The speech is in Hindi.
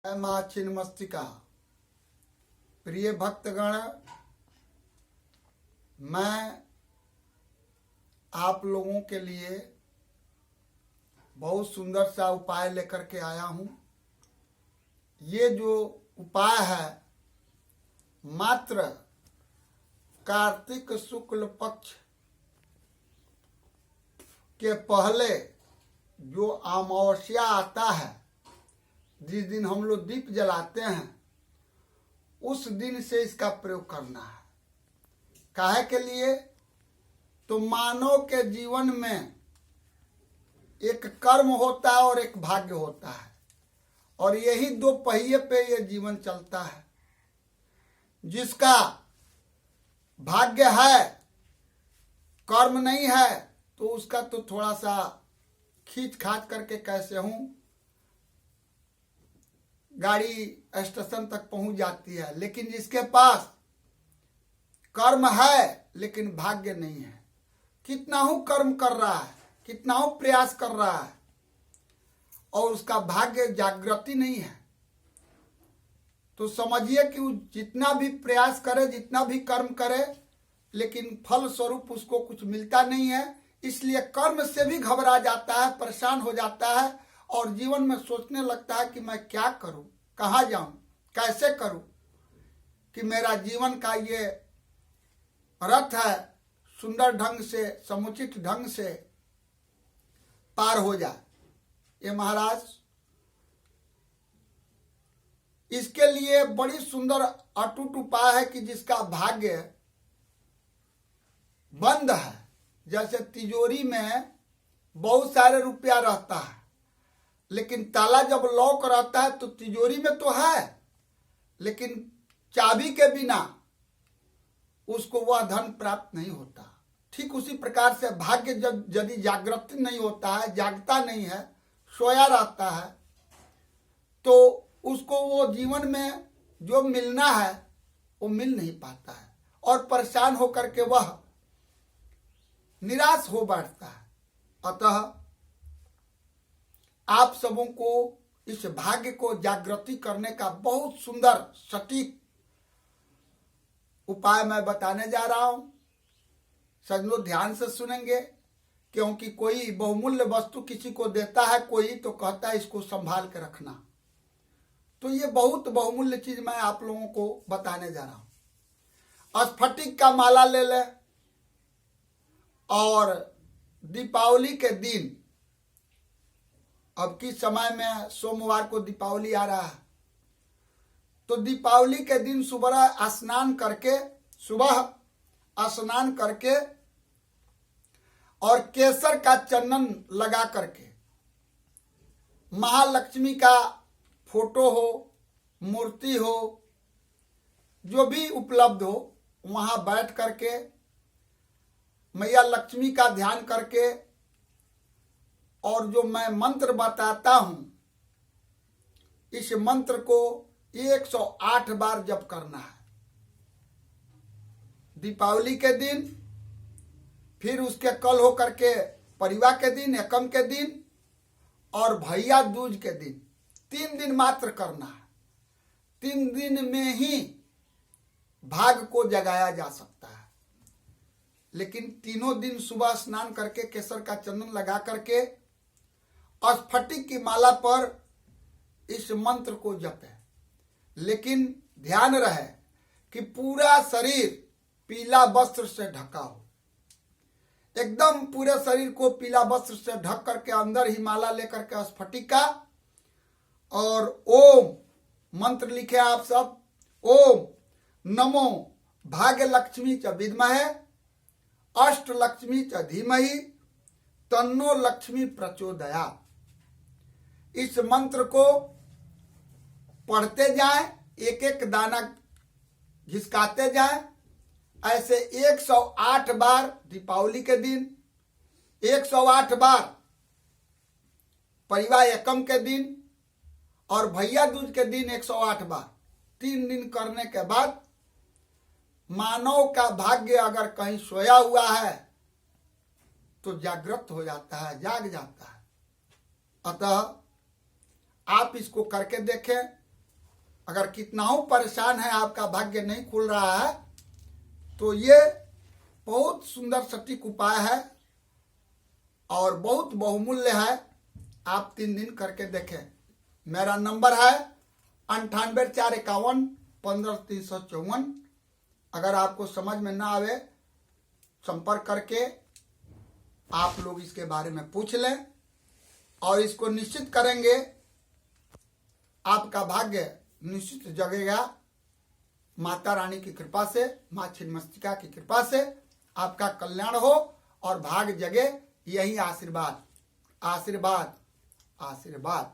जय मां छिन्नमस्तिका। प्रिय भक्तगण, मैं आप लोगों के लिए बहुत सुंदर सा उपाय लेकर के आया हूं। ये जो उपाय है मात्र कार्तिक शुक्ल पक्ष के पहले जो अमावस्या आता है, जिस दिन हम लोग दीप जलाते हैं, उस दिन से इसका प्रयोग करना है। काहे के लिए? तो मानव के जीवन में एक कर्म होता है और एक भाग्य होता है, और यही दो पहिए पे ये जीवन चलता है। जिसका भाग्य है, कर्म नहीं है, तो उसका तो थोड़ा सा खींच खाच करके कैसे हूं गाड़ी स्टेशन तक पहुंच जाती है। लेकिन जिसके पास कर्म है लेकिन भाग्य नहीं है, कितना हूं कर्म कर रहा है, कितना हूं प्रयास कर रहा है, और उसका भाग्य जागृति नहीं है, तो समझिए कि वो जितना भी प्रयास करे, जितना भी कर्म करे, लेकिन फल स्वरूप उसको कुछ मिलता नहीं है। इसलिए कर्म से भी घबरा जाता है, परेशान हो जाता है, और जीवन में सोचने लगता है कि मैं क्या करूं, कहाँ जाऊं, कैसे करूं कि मेरा जीवन का ये रथ है सुंदर ढंग से, समुचित ढंग से पार हो जाए। ये महाराज, इसके लिए बड़ी सुंदर अटूट उपाय है कि जिसका भाग्य बंद है। जैसे तिजोरी में बहुत सारे रुपया रहता है, लेकिन ताला जब लॉक रहता है तो तिजोरी में तो है, लेकिन चाबी के बिना उसको वह धन प्राप्त नहीं होता। ठीक उसी प्रकार से भाग्य जब यदि जागृत नहीं होता है, जागता नहीं है, सोया रहता है, तो उसको वो जीवन में जो मिलना है वो मिल नहीं पाता है, और परेशान होकर के वह निराश हो बैठता है। अतः आप सबों को इस भाग्य को जागृति करने का बहुत सुंदर सटीक उपाय मैं बताने जा रहा हूं। सजनों ध्यान से सुनेंगे, क्योंकि कोई बहुमूल्य वस्तु किसी को देता है, कोई तो कहता है इसको संभाल के रखना। तो ये बहुत बहुमूल्य चीज मैं आप लोगों को बताने जा रहा हूं। स्फटिक का माला ले ले, और दीपावली के दिन, अब की समय में सोमवार को दीपावली आ रहा है, तो दीपावली के दिन सुबह स्नान करके और केसर का चंदन लगा करके, महालक्ष्मी का फोटो हो, मूर्ति हो, जो भी उपलब्ध हो, वहां बैठ करके मैया लक्ष्मी का ध्यान करके, और जो मैं मंत्र बताता हूं, इस मंत्र को 108 बार जप करना है दीपावली के दिन। फिर उसके कल हो करके परिवार के दिन, एकम के दिन और भैया दूज के दिन, 3 दिन मात्र करना है। 3 दिन में ही भाग को जगाया जा सकता है। लेकिन तीनों दिन सुबह स्नान करके केसर का चंदन लगा करके स्फटिक की माला पर इस मंत्र को जपे। लेकिन ध्यान रहे कि पूरा शरीर पीला वस्त्र से ढका हो, एकदम पूरे शरीर को पीला वस्त्र से ढक करके अंदर ही माला लेकर के स्फटिक का, और ओम मंत्र लिखे आप सब, ओम नमो भाग्य लक्ष्मी च विद्महे अष्ट लक्ष्मी च धीमहि तन्नो लक्ष्मी प्रचोदयात्। इस मंत्र को पढ़ते जाएं, एक एक दाना घिसकाते जाएं। ऐसे 108 बार दीपावली के दिन, 108 बार परिवार एकम के दिन, और भैया दूज के दिन 108 बार, 3 दिन करने के बाद मानव का भाग्य अगर कहीं सोया हुआ है तो जागृत हो जाता है, जाग जाता है। अतः आप इसको करके देखें। अगर कितना हो परेशान है, आपका भाग्य नहीं खुल रहा है, तो ये बहुत सुंदर सटीक उपाय है और बहुत बहुमूल्य है। आप 3 दिन करके देखें। मेरा नंबर है 9841515354। अगर आपको समझ में ना आवे, संपर्क करके आप लोग इसके बारे में पूछ लें और इसको निश्चित करेंगे, आपका भाग्य निश्चित जगेगा। माता रानी की कृपा से, माँ छिन्नमस्तिका की कृपा से आपका कल्याण हो और भाग जगे। यही आशीर्वाद, आशीर्वाद, आशीर्वाद।